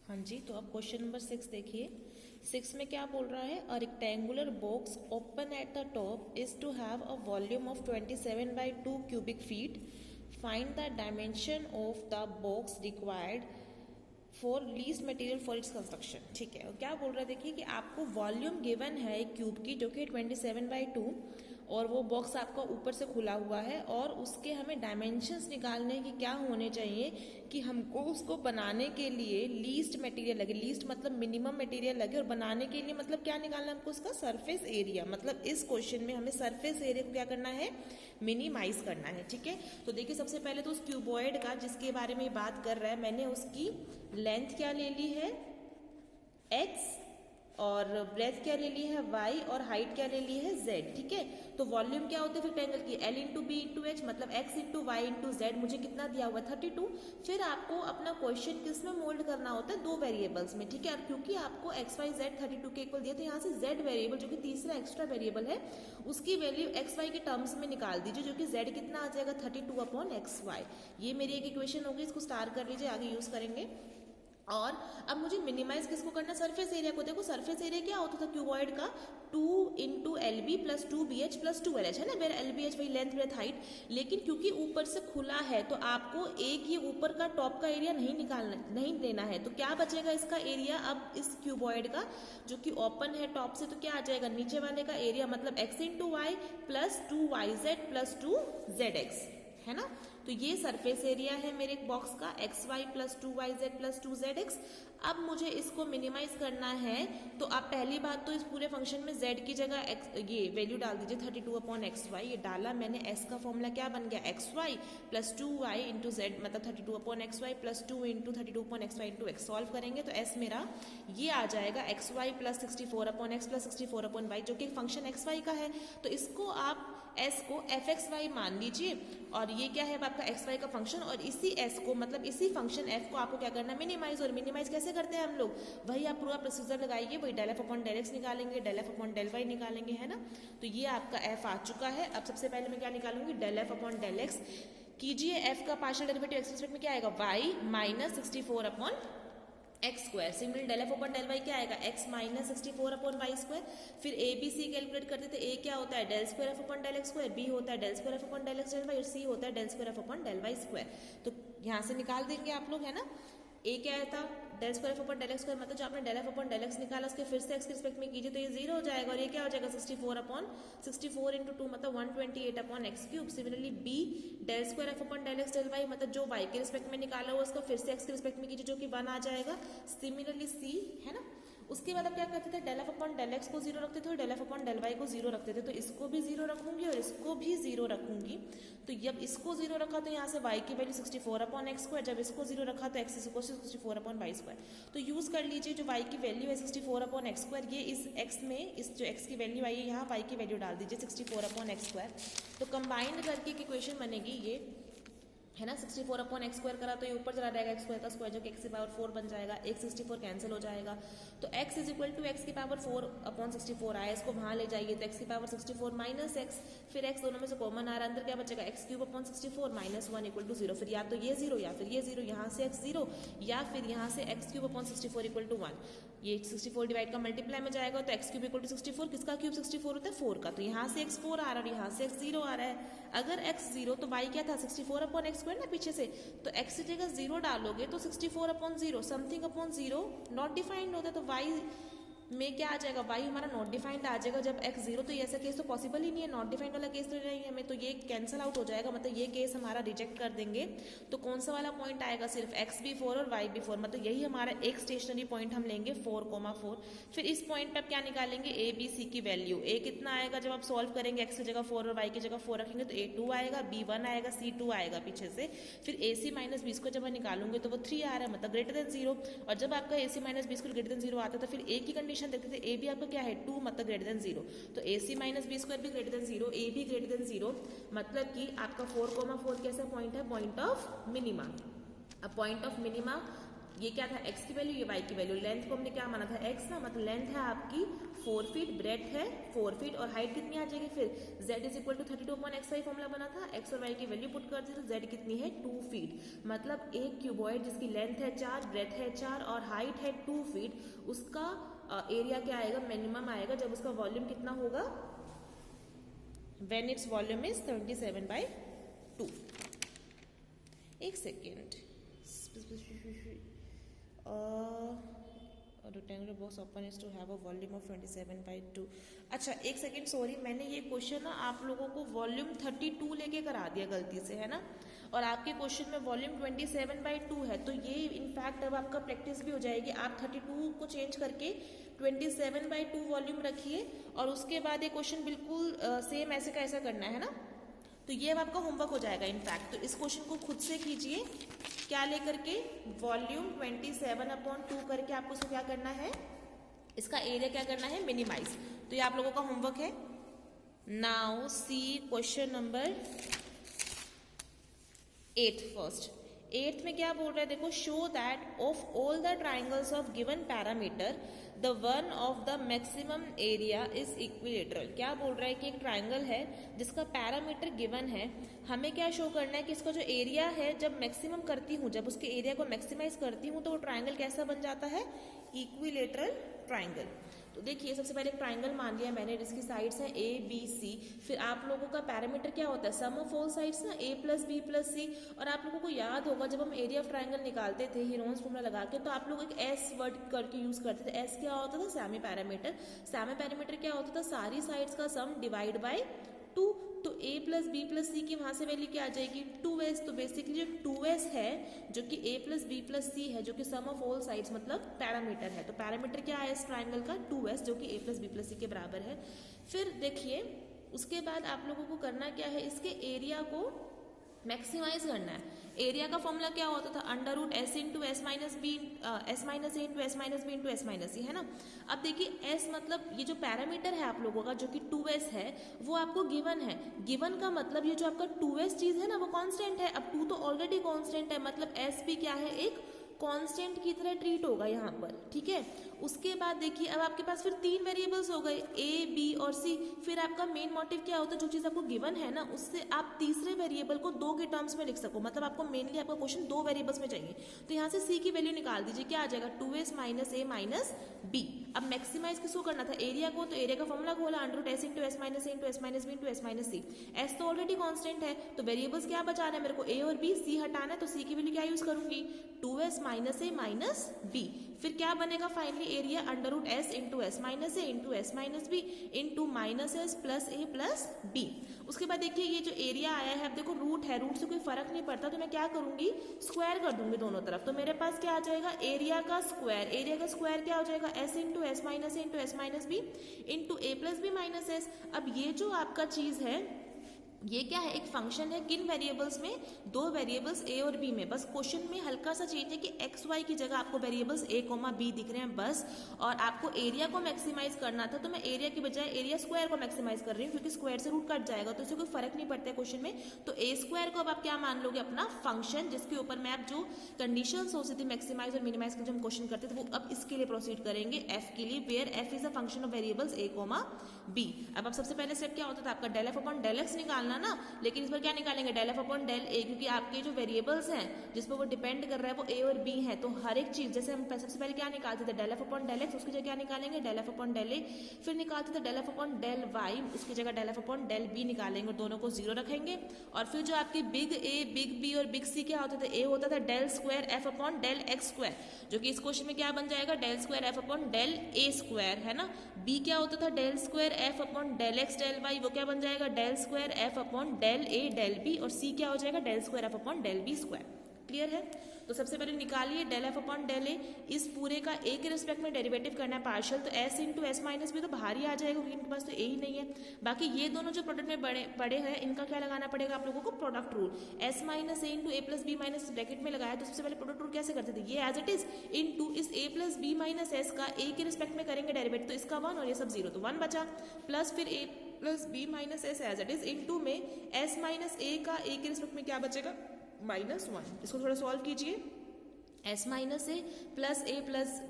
हाँ जी, तो अब क्वेश्चन नंबर 6 देखिए। 6 में क्या बोल रहा है, a rectangular box open at the top is to have a volume of 27/2 cubic feet. Find the dimension of the box required for least material for its construction. ठीक है, और क्या बोल रहा है देखिए कि आपको वॉल्यूम गिवन है एक क्यूब की जो कि 27/2, और वो बॉक्स आपका ऊपर से खुला हुआ है, और उसके हमें डायमेंशंस निकालने की क्या होने चाहिए कि हमको उसको बनाने के लिए लीस्ट मटेरियल लगे। लीस्ट मतलब मिनिमम मटेरियल लगे, और बनाने के लिए मतलब क्या निकालना है हमको, उसका सरफेस एरिया। मतलब इस क्वेश्चन में हमें सरफेस एरिया को क्या करना है, मिनिमाइज करना है। ठीक है, तो देखिए सबसे पहले तो उस क्यूबॉइड का जिसके बारे में बात कर रहा है, मैंने उसकी लेंथ क्या ले ली है x, और ब्रेथ क्या ले ली है y, और हाइट क्या ले ली है z। ठीक है, तो वॉल्यूम क्या होती है रेक्टेंगल की, l into b into h, मतलब x into y into z. मुझे कितना दिया हुआ है 32। फिर आपको अपना क्वेश्चन किस में मोल्ड करना होता है, दो वेरिएबल्स में। ठीक है, और क्योंकि आपको x y z 32 के इक्वल दिया, तो यहाँ से z वेरिएबल जो कि तीसरा एक्स्ट्रा वेरिएबल है उसकी वैल्यू x y के टर्म्स में निकाल दीजिए, जो कि z कितना आ जाएगा 32/xy। ये मेरी एक इक्वेशन होगी, इसको स्टार कर लीजिए, आगे यूज करेंगे। और अब मुझे मिनिमाइज किसको करना, सरफेस एरिया को। देखो सरफेस एरिया क्या होता था क्यूबॉइड का, 2 into l b plus 2BH plus 2LH है ना, वेर LBH वही लेंथ ब्रेथ हाइट। लेकिन क्योंकि ऊपर से खुला है तो आपको एक ये ऊपर का टॉप का एरिया नहीं लेना है, तो क्या बचेगा इसका एरिया अब इस क्यूबॉइड का जो कि ओपन है टॉप से, तो क्या आ जाएगा नीचे वाले का एरिया, मतलब x into y plus 2YZ plus 2ZX है ना। तो ये सरफेस एरिया है मेरे बॉक्स का, xy plus 2YZ plus 2ZX। अब मुझे इसको मिनिमाइज करना है, तो आप पहली बात तो इस पूरे फंक्शन में z की जगह ये वैल्यू डाल दीजिए 32/xy। ये डाला मैंने, s का फॉर्मूला क्या बन गया, xy plus 2y into Z, मतलब 32/xy plus 2 into 32/xy into x। Solve करेंगे तो s मेरा ये आ जाएगा xy plus 64/x plus 64/y, जो कि फंक्शन xy का है। तो इसको आप s को fxy मान लीजिए, और ये क्या है आपका xy का फंक्शन, और इसी s को मतलब इसी फंक्शन f को आपको क्या करना है, मिनिमाइज। और मिनिमाइज कैसे करते हैं हम लोग, वही आप पूरा प्रोसीजर लगाइए, वही del f upon del x निकालेंगे, del f upon del y निकालेंगे, है ना। तो ये आपका f आ चुका है। अब सबसे पहले मैं क्या निकालूंगी, del f upon del x कीजिए, f का पार्शियल डेरिवेटिव x रिस्पेक्ट में क्या आएगा, y minus 64/x square. Similarly del F upon del y क्या आएगा, x माइनस 64/y स्क्वायर। फिर ए बी सी कैलकुलेट करते थे, a क्या होता है del square F upon del x square, b होता है del square F upon del x del y, और c होता है del square F upon del y square. तो यहाँ से निकाल देंगे आप लोग, है ना। a क्या था, del square F upon del x square, मतलब जो आपने del F upon del x निकाला उसके फिर से x के रिस्पेक्ट में कीजिए तो ये 0 हो जाएगा, और ये क्या हो जाएगा 64/64 इंटू 2 मतलब 128/x³। Similarly b del square F upon del x del y, मतलब जो y के रिस्पेक्ट में निकाला हुआ उसको फिर से x के रिस्पेक्ट में कीजिए, जो कि 1 आ जाएगा। सिमिलरली c, है ना। उसके बाद अब क्या करते थे, del F upon del x को 0 रखते थे और del F upon del y को 0 रखते थे। तो इसको भी 0 रखूंगी और इसको भी 0 रखूंगी। तो जब इसको 0 रखा तो यहाँ से y की वैल्यू 64/x स्क्वायर, जब इसको 0 रखा तो x equal to 64/y square. तो यूज कर लीजिए, जो y की वैल्यू है 64/x स्क्वायर, ये इस x में, इस जो x की वैल्यू आई है यहाँ y की वैल्यू डाल दीजिए 64/x स्क्वायर। तो कंबाइंड करके एक इक्वेशन बनेगी ये, है ना। 64/x स्क्वायर करा तो ये ऊपर चला जाएगा x स्क्वायर का स्क्वायर, जो कि x की पावर 4 बन जाएगा। एक 64 कैंसिल हो जाएगा, तो x is equal to x की पावर 4/64 आया, इसको वहाँ ले जाइए तो x की पावर 64 माइनस x, फिर x दोनों में से कॉमन आ रहा है, अंदर क्या बचेगा x³ माइनस 1 इक्वल टू 0। फिर या तो ये 0 या फिर ये 0, यहाँ से x 0 या फिर यहाँ से x³ इक्वल टू 1। ये 64 डिवाइड का मल्टीप्लाई में जाएगा तो x³ इक्वल टू 64, किसका क्यूब 64 होता है 4 का, तो यहाँ से x 4 आ रहा है और यहाँ से x 0 आ रहा है। अगर x 0 तो y क्या था 64/x स्क्वायर ना पीछे से, तो x की जगह 0 डालोगे तो 64/0 समथिंग अपॉन 0 नॉट डिफाइंड होता है, तो y में क्या आ जाएगा, y हमारा नॉट डिफाइंड आ जाएगा जब x 0। तो ऐसा केस तो पॉसिबल ही नहीं है, नॉट डिफाइंड वाला केस तो नहीं है हमें, तो ये कैंसिल आउट हो जाएगा, मतलब ये केस हमारा रिजेक्ट कर देंगे। तो कौन सा वाला पॉइंट आएगा, सिर्फ x भी 4 और y भी 4, मतलब यही हमारा एक स्टेशनरी पॉइंट हम लेंगे 4,4। फिर इस पॉइंट पर क्या निकालेंगे, a b c की वैल्यू। a कितना आएगा जब आप सॉल्व करेंगे, x की जगह 4 और y की जगह 4 रखेंगे तो a 2 आएगा, b 1 आएगा, c 2 आएगा पीछे से। फिर ac माइनस b को जब मैं निकालूंगी तो वो 3 आ रहा है, मतलब ग्रेटर देन 0। और जब आपका ac minus b greater than 0 आता था, फिर a की कंडीशन देखते थे, a भी आपका क्या है 2, मतलब ग्रेटर देन 0। तो ac माइनस b स्क्वायर भी ग्रेटर देन 0, a भी ग्रेटर देन 0, मतलब कि आपका 4,4 कैसा पॉइंट है, पॉइंट ऑफ मिनिमा। अब पॉइंट ऑफ मिनिमा ये क्या था x की वैल्यू, ये y की वैल्यू। लेंथ को हमने क्या माना था x ना, मतलब लेंथ है आपकी 4 फीट, ब्रेथ है 4 फीट और हाइट कितनी आ जाएगी फिर z is equal to 32/xi formula बना था, x और y की वैल्यू पुट कर दी तो z कितनी है 2 फीट। मतलब एक क्यूबॉइड जिसकी लेंथ है 4, ब्रेथ है 4 और हाइट है 2 फीट, उसका एरिया क्या आएगा, मिनिमम आएगा जब उसका वॉल्यूम कितना होगा, व्हेन इट्स वॉल्यूम इज 77/2। एक second, rectangular box open is to have a volume of 27/2। अच्छा एक सेकेंड, सॉरी, मैंने ये क्वेश्चन ना आप लोगों को वॉल्यूम 32 लेके करा दिया गलती से, है ना, और आपके क्वेश्चन में वॉल्यूम 27/2 है, तो ये इनफैक्ट अब आपका प्रैक्टिस भी हो जाएगी। आप 32 को चेंज करके 27/2 वॉल्यूम रखिए और उसके बाद ये क्वेश्चन बिल्कुल सेम ऐसे का ऐसा करना है ना, तो ये अब आपका होमवर्क हो जाएगा इनफैक्ट। तो इस क्वेश्चन को खुद से कीजिए, क्या लेकर के, वॉल्यूम 27/2 करके आपको इसको क्या करना है, इसका एरिया क्या करना है, मिनिमाइज। तो ये आप लोगों का होमवर्क है। Now see question number 8 first. 8th में क्या बोल रहा है, देखो, show that of all the triangles of given parameter the one of the maximum area is equilateral. क्या बोल रहा है कि एक ट्राइंगल है जिसका पैरामीटर गिवन है, हमें क्या शो करना है कि इसका जो एरिया है जब मैक्सिमम करती हूँ, जब उसके एरिया को मैक्सिमाइज करती हूँ तो वो ट्राइंगल कैसा बन जाता है, इक्विलेटरल ट्राइंगल। तो देखिए सबसे पहले एक ट्राइंगल मान लिया मैंने जिसकी साइड्स हैं ए बी सी, फिर आप लोगों का पैरामीटर क्या होता है, सम ऑफ ऑल साइड्स ना, ए प्लस बी प्लस सी। और आप लोगों को याद होगा जब हम एरिया ऑफ ट्राइंगल निकालते थे हीरोन्स फॉर्मूला लगा के, तो आप लोग एक एस वर्ड करके यूज करते थे। एस क्या होता था, सैमी पैरामीटर। सैमी पैरामीटर क्या होता था, सारी साइड्स का सम डिवाइड बाय 2। तो a प्लस बी प्लस सी की वहां से वैल्यू क्या आ जाएगी, 2s। तो बेसिकली जो 2s है जो कि a प्लस बी प्लस सी है, जो कि सम ऑफ ऑल साइड्स मतलब पैरामीटर है, तो पैरामीटर क्या है इस ट्राइंगल का, 2s, जो कि a प्लस बी प्लस सी के बराबर है। फिर देखिए उसके बाद आप लोगों को करना क्या है, इसके एरिया को मैक्सिमाइज करना है। एरिया का फॉर्मूला क्या होता था, under root S into S minus B, S minus ए into S minus B into S minus C, है ना। अब देखिए एस मतलब ये जो पैरामीटर है आप लोगों का जो कि 2s है, वो आपको गिवन है। गिवन का मतलब ये जो आपका 2s चीज है ना वो कांस्टेंट है। अब 2 तो ऑलरेडी कांस्टेंट है, मतलब एस भी क्या है, एक कांस्टेंट की तरह ट्रीट होगा यहाँ पर, ठीक है। उसके बाद देखिए अब आपके पास फिर 3 वेरिएबल्स हो गए, ए बी और सी। फिर आपका मेन मोटिव क्या होता है, जो चीज आपको गिवन है ना उससे आप तीसरे वेरिएबल को 2 के टर्म्स में लिख सको, मतलब आपको मेनली आपका क्वेश्चन 2 वेरिएबल्स में चाहिए। तो यहाँ से सी की वैल्यू निकाल दीजिए, क्या आ जाएगा, 2s माइनस ए माइनस बी। अब मैक्सिमाइज किसको करना था, एरिया को, तो एरिया का फॉर्मूला खोला, under root S into S minus ए into S minus B into S minus C. S तो ऑलरेडी कांस्टेंट है, तो वेरिएबल्स क्या बचाना है मेरे को, ए और बी। सी हटाना है तो सी की वैल्यू क्या यूज करूंगी, 2s माइनस ए माइनस बी। फिर क्या बनेगा finally, area under root S into S minus A into S minus B into minus S plus A plus B. उसके बाद देखिए ये जो एरिया आया है, अब देखो रूट है, रूट से कोई फर्क नहीं पड़ता, तो मैं क्या करूंगी, स्क्वायर कर दूंगी दोनों तरफ। तो मेरे पास क्या आ जाएगा, एरिया का स्क्वायर। एरिया का स्क्वायर क्या हो जाएगा, एस इंटू एस माइनस ए into S minus B into ए प्लस बी माइनस एस। अब ये जो आपका चीज है ये क्या है, एक फंक्शन है किन वेरिएबल्स में, 2 वेरिएबल्स ए और बी में। बस क्वेश्चन में हल्का सा चेंज है कि एक्स वाई की जगह आपको वेरिएबल्स ए कोमा बी दिख रहे हैं बस, और आपको एरिया को मैक्सिमाइज करना था, तो मैं एरिया की बजाय एरिया स्क्वायर को मैक्सिमाइज कर रही हूँ, क्योंकि स्क्वायर से रूट कट जाएगा तो इससे कोई फर्क नहीं पड़ता है क्वेश्चन में। तो ए स्क्वायर को अब आप क्या मान लोगे, अपना फंक्शन, जिसके ऊपर मैं आप जो कंडीशन होती थी मैक्सिमाइज और मिनिमाइज जो हम क्वेश्चन करते थे वो अब इसके लिए प्रोसीड करेंगे, एफ के लिए, where f is a function of variables a comma b. अब सबसे पहले स्टेप क्या होता था आपका, del F upon del x निकालना ना, लेकिन इस पर क्या निकालेंगे, del F upon del a, क्योंकि आपके जो वेरिएबल्स हैं जिस पर वो डिपेंड कर रहा है वो ए और बी है। तो हर एक चीज, जैसे हम सबसे पहले क्या निकालते थे, del F upon del x, उसकी जगह क्या निकालेंगे, del F upon del a. फिर निकालते थे del F upon del y, उसकी जगह del F upon del b निकालेंगे और दोनों को 0 रखेंगे। और फिर जो आपकी बिग ए, बिग बी और बिग सी क्या होते थे, ए होता था del square F upon del x square, जो कि इस क्वेश्चन में क्या बन जाएगा, del square F upon del A square, है ना। बी क्या होता था, del square F upon del x del Y, वो क्या बन जाएगा, del square F upon del A del B. और सी क्या हो जाएगा, del square F upon del b square. Clear है। तो सबसे पहले निकालिए del F upon del a, इस पूरे का ए के रिस्पेक्ट में डेरिवेटिव करना है पार्शियल, तो एस इंटू एस माइनस भी तो बाहर ही आ जाएगा क्योंकि इनके पास तो ए ही नहीं है। बाकी ये दोनों जो प्रोडक्ट में पड़े हैं इनका क्या लगाना पड़ेगा आप लोगों को, प्रोडक्ट रूल। एस माइनस ए इंटू ए प्लस बी माइनस ब्रैकेट में लगाया, तो सबसे पहले प्रोडक्ट रूल कैसे करते थे, ये एज इट इज इंटू इस ए प्लस बी माइनस एस का ए के रिस्पेक्ट में करेंगे डेरिवेटिव, तो इसका 1 और ये सब 0, तो 1 बचा, प्लस फिर A plus B minus S as it is into में एस माइनस ए का ए के रिस्पेक्ट में क्या बचेगा, -1। इसको थोड़ा सॉल्व कीजिए, S minus A plus A plus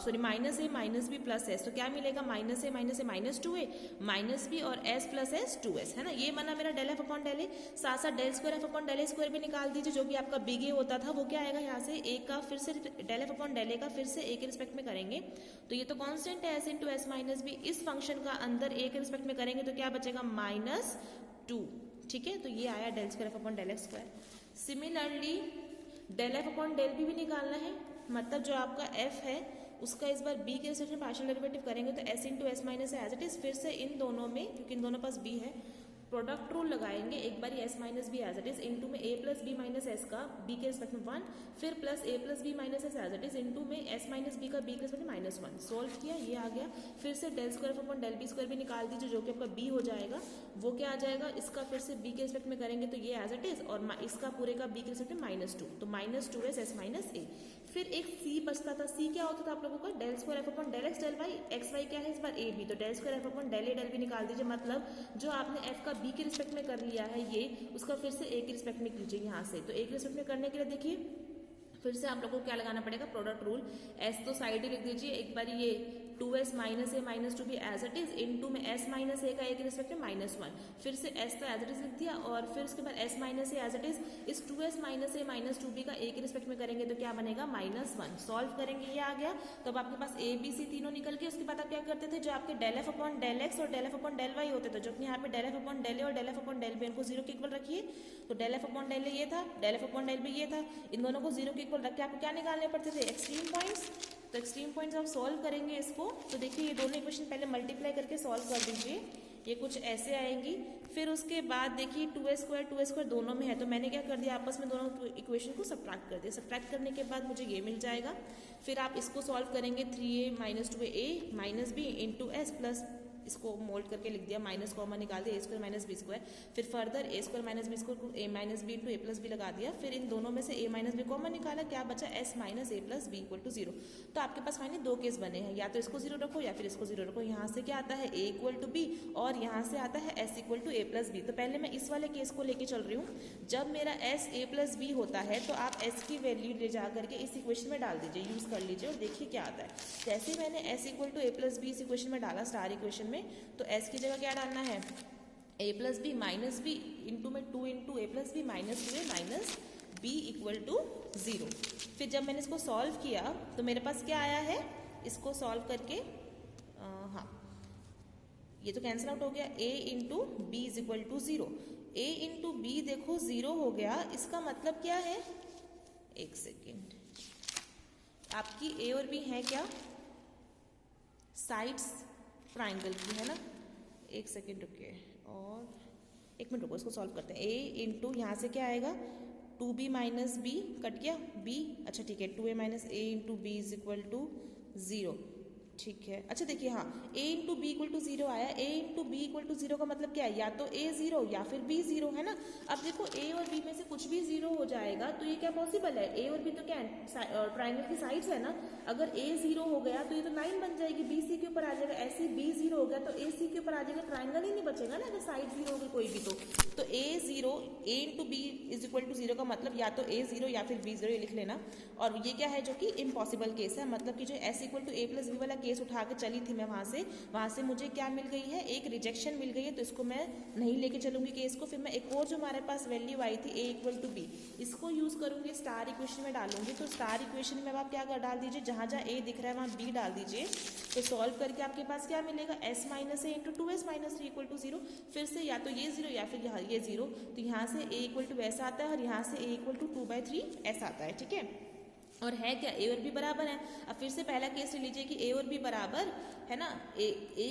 sorry minus A minus B plus S, तो क्या मिलेगा minus A minus two A minus B और S plus S two S, है ना। ये बना मेरा del F upon del A. साथ साथ del square F upon del A square भी निकाल दीजिए, जो कि आपका बिग ए होता था, वो क्या आएगा यहाँ से ए का फिर से डेल एफ अपॉन डेल ए का फिर से ए के रिस्पेक्ट में करेंगे, तो ये तो कांस्टेंट है s into S minus b, इस फंक्शन का अंदर ए के रिस्पेक्ट में करेंगे तो क्या बचेगा माइनस टू, ठीक है। तो ये आया del square F upon del x square. Similarly del F upon del b भी निकालना है, मतलब जो आपका एफ है उसका इस बार बी के रिस्पेक्ट में पार्शियल डेरिवेटिव करेंगे तो S into S minus as it is, फिर से इन दोनों में, क्योंकि इन दोनों पास बी है, प्रोडक्ट रूल लगाएंगे, एक बार S minus B as it is into में A plus B minus S का बी के रिस्पेक्ट में 1, फिर plus A plus B minus S as it is into में एस माइनस बी का बी के रिस्पेक्ट में -1, सोल्व किया, ये आ गया। फिर से del square upon del b square भी निकाल दीजिए, जो कि आपका बी हो जाएगा, वो क्या आ जाएगा, इसका फिर से बी के रिस्पेक्ट में करेंगे तो ये एज इट इज, और इसका पूरे का बी के रिस्पेक्ट में -2, तो -2 एस माइनस ए। फिर एक सी बचता था, सी क्या होता था आप लोगों का, del square F upon del x del Y, X Y क्या है इस बार ए बी, तो del square F upon del A del B निकाल दीजिए, मतलब जो आपने एफ का बी के रिस्पेक्ट में कर लिया है ये, उसका फिर से ए के रिस्पेक्ट में कीजिए यहाँ से। तो ए के रिस्पेक्ट में करने के लिए देखिए फिर से आप लोगों को क्या लगाना पड़ेगा, प्रोडक्ट रूल। एस तो साइड ही लिख दीजिए, एक बार ये 2s minus A minus two b as it is into में एस माइनस ए का ए के रिस्पेक्ट में -1, फिर से एस तो एज इट इज लिख दिया, और फिर उसके बाद s minus a as it is इस 2s माइनस ए माइनस टू बी का ए के रिस्पेक्ट में करेंगे तो क्या बनेगा -1, सॉल्व करेंगे, ये आ गया। तो अब आपके पास ए बी सी तीनों निकल के, उसके बाद आप क्या करते थे, जो आपके del F upon del X और del F upon del Y होते थे, जो कि यहाँ पे del F upon del A और del F upon del B, इनको 0 के इक्वल रखिए, तो del F upon del A ये था, del F upon del B ये था, इन दोनों को 0 के इक्वल रख के आपको क्या निकालने पड़ते थे, एक्सट्रीम पॉइंट्स। तो एक्सट्रीम पॉइंट्स आप सॉल्व करेंगे इसको, तो देखिए ये दोनों इक्वेशन पहले मल्टीप्लाई करके सॉल्व कर दीजिए, ये कुछ ऐसे आएंगी। फिर उसके बाद देखिए 2a स्क्वायर दोनों में है, तो मैंने क्या कर दिया, आपस में दोनों इक्वेशन को सब्ट्रैक्ट कर दिया। सब्ट्रैक्ट करने के बाद मुझे ये मिल जाएगा, फिर आप इसको सॉल्व करेंगे 3a minus 2a minus B into s plus, इसको मोल्ड करके लिख दिया, माइनस कॉमन निकाल दिया, a square minus b square, फिर further a square minus b square को a minus B into A plus b लगा दिया, फिर इन दोनों में से ए माइनस बी कॉमन निकाला, क्या बचा s minus A plus b equal to 0। तो आपके पास फाइनली दो केस बने हैं, या तो इसको 0 रखो या फिर इसको 0 रखो। यहाँ से क्या आता है ए इक्वल टू बी, और यहाँ से आता है s equal to a plus b. तो पहले मैं इस वाले केस को लेके चल रही हूँ, जब मेरा एस ए प्लस बी होता है तो आप एस की वैल्यू ले जा करके इस इक्वेशन में डाल दीजिए, यूज कर लीजिए और देखिए क्या आता है। जैसे मैंने s equal to a plus b इस इक्वेशन में डाला, स्टार इक्वेशन में, तो एस की जगह क्या डालना है, a plus B minus B into में 2 into A plus B minus 2a minus b equal to 0। फिर जब मैंने इसको सॉल्व किया तो मेरे पास क्या आया है, इसको सॉल्व करके हाँ ये तो कैंसिल आउट हो गया, a into b is equal to 0, a into b देखो 0 हो गया, इसका मतलब क्या है, एक सेकेंड, आपकी a और b है क्या, साइड्स ट्राइंगल की, है ना। एक सेकेंड रुकिए, और एक मिनट रुको, इसको सॉल्व करते हैं। a इंटू यहाँ से क्या आएगा, 2b माइनस बी कट गया, b, अच्छा ठीक है, 2a minus A into b is equal to 0, ठीक है। अच्छा देखिए, हाँ a into b equal to 0 आया, a into b equal to 0 का मतलब क्या है, या तो a 0 या फिर b 0, है ना। अब देखो a और b में से कुछ भी 0 हो जाएगा, तो ये क्या पॉसिबल है, a और b तो क्या है, ट्राइंगल की साइड्स है ना। अगर a 0 हो गया तो ये तो लाइन बन जाएगी, b c के ऊपर आ जाएगा, ऐसे b 0 हो गया तो a c के ऊपर आ जाएगा, ट्राइंगल ही नहीं बचेगा ना अगर साइड 0 होगी कोई भी। तो a 0 a into b is equal to 0 का मतलब या तो a 0 या फिर b 0, ये लिख लेना। और ये क्या है, जो कि इम्पॉसिबल केस है, मतलब कि जो s equal to a plus b वाला केस उठा के चली थी मैं, वहां से मुझे क्या मिल गई है, एक रिजेक्शन मिल गई है, तो इसको मैं नहीं लेके चलूंगी केस को। फिर मैं एक और जो हमारे पास वैल्यू आई थी a इक्वल टू बी, इसको यूज करूंगी, स्टार इक्वेशन में डालूंगी। तो स्टार इक्वेशन में अब आप क्या डाल दीजिए, जहां जहां a दिख रहा है वहां b डाल दीजिए, तो सॉल्व करके आपके पास क्या मिलेगा, s minus A into 2s minus 3 equal to 0। फिर से या तो ये 0 या फिर यहाँ ये 0, तो यहाँ से a इक्वल टू s आता है और यहाँ से a इक्वल टू 2/3 s आता है, ठीक है। और है क्या, a और b बराबर है। अब फिर से पहला केस ले लीजिए कि a और b बराबर है ना, a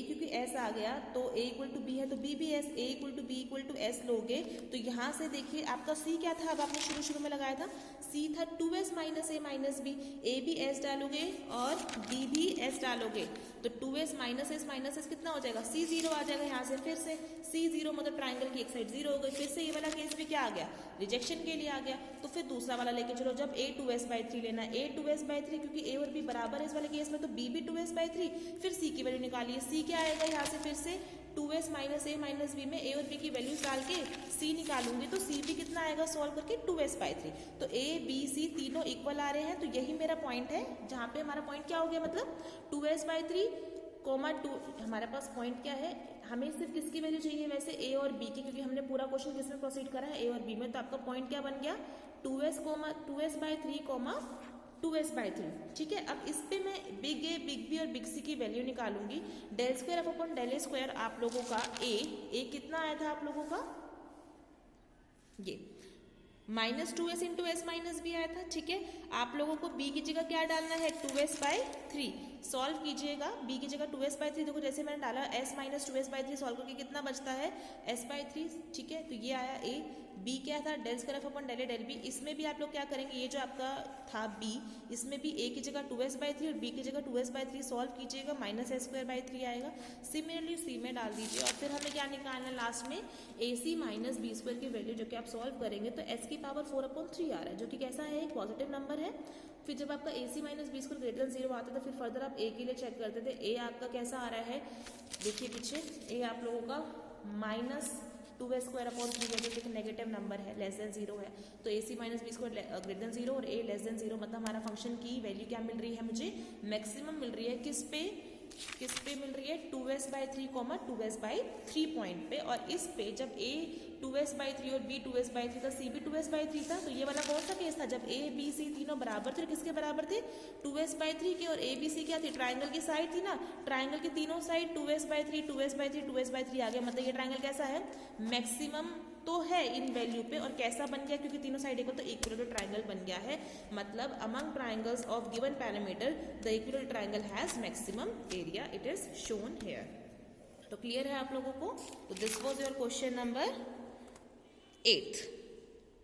क्योंकि s आ गया तो a इक्वल टू b है, तो b भी s, a equal to b equal to s लोगे, तो यहाँ से देखिए आपका c क्या था, अब आपने शुरू में लगाया था, c था 2s minus a minus b, a भी s डालोगे और b भी s डालोगे, तो 2s माइनस s कितना हो जाएगा, c 0 आ जाएगा। यहाँ से फिर से c 0 मतलब ट्राइंगल की एक साइड 0 हो गई, फिर से ये वाला केस भी क्या आ गया, रिजेक्शन के लिए आ गया। तो फिर दूसरा वाला लेके चलो, जब a 2s/3 लेना, a 2s/3 क्योंकि a और b बराबर है इस वाले केस में, तो b भी 2s/3, फिर c की वैल्यू निकालिए, c क्या आएगा यहाँ से, फिर से 2s माइनस ए माइनस बी में ए और बी की वैल्यूज डाल के c निकालूंगी तो c भी कितना आएगा सॉल्व करके 2s/3। तो a b c तीनों इक्वल आ रहे हैं, तो यही मेरा पॉइंट है जहाँ पे हमारा पॉइंट क्या हो गया, मतलब 2s/3 कोमा 2। हमारे पास पॉइंट क्या है, हमें सिर्फ किसकी वैल्यू चाहिए वैसे a और b की, क्योंकि हमने पूरा क्वेश्चन किसमें प्रोसीड करा है, a और b में। तो आपका पॉइंट क्या बन गया 2s/3 2s/3। ठीक है, अब इस पे मैं बिग ए बिग बी और बिग सी की वैल्यू निकालूंगी। Del square F upon del square आप लोगों का ए कितना आया था आप लोगों का, ये -2s into S minus B आया था। ठीक है, आप लोगों को b की जगह क्या डालना है 2s/3। सॉल्व कीजिएगा, b की जगह 2s/3, देखो जैसे मैंने डाला s माइनस 2s/3 सॉल्व करके कितना बचता है s/3। ठीक है, तो ये आया a। b क्या था del square F upon del A del B. इसमें भी आप लोग क्या करेंगे, ये जो आपका था b, इसमें भी a की जगह 2s/3 और b की जगह 2s/3 सॉल्व कीजिएगा, -s²/3 आएगा। सिमिलरली c में डाल दीजिए और फिर हमें क्या निकालना है लास्ट में ac माइनस बी स्क्वायर की वैल्यू, जो कि आप सॉल्व करेंगे तो s की पावर 4/3 आ रहा है, जो कि कैसा है एक पॉजिटिव नंबर है। फिर जब आपका ac minus b square greater than 0 आता था, फिर फर्दर आप a के लिए चेक करते थे। a आपका कैसा आ रहा है, देखिए पीछे a आप लोगों का -2s²/3 एक नेगेटिव नंबर है, लेस देन 0 है। तो ac minus b square greater than 0 और a लेस देन 0, मतलब हमारा फंक्शन की वैल्यू क्या मिल रही है, मुझे मैक्सिमम मिल रही है। किस पे मिल रही है 2s/3 2s/3 पॉइंट पे। और इस पे जब a 2s/3 और b 2s/3 था, c भी 2s/3 था, तो ये वाला कौन सा केस था जब a b c तीनों बराबर थे, किसके बराबर थे 2s/3 के। और a b c क्या थी, ट्राइंगल की साइड थी ना, ट्राइंगल की तीनों साइड 2s/3 2s/3 2s/3 आ गया, मतलब ये ट्राइंगल कैसा है मैक्सिमम तो है इन वैल्यू पे। और कैसा बन गया, क्योंकि तीनों साइड इक्वल तो इक्विलेटरल ट्राइंगल बन गया है। मतलब among triangles of given parameter the equilateral triangle has maximum area, it is shown here. तो क्लियर है आप लोगों को। तो this was your question number 8।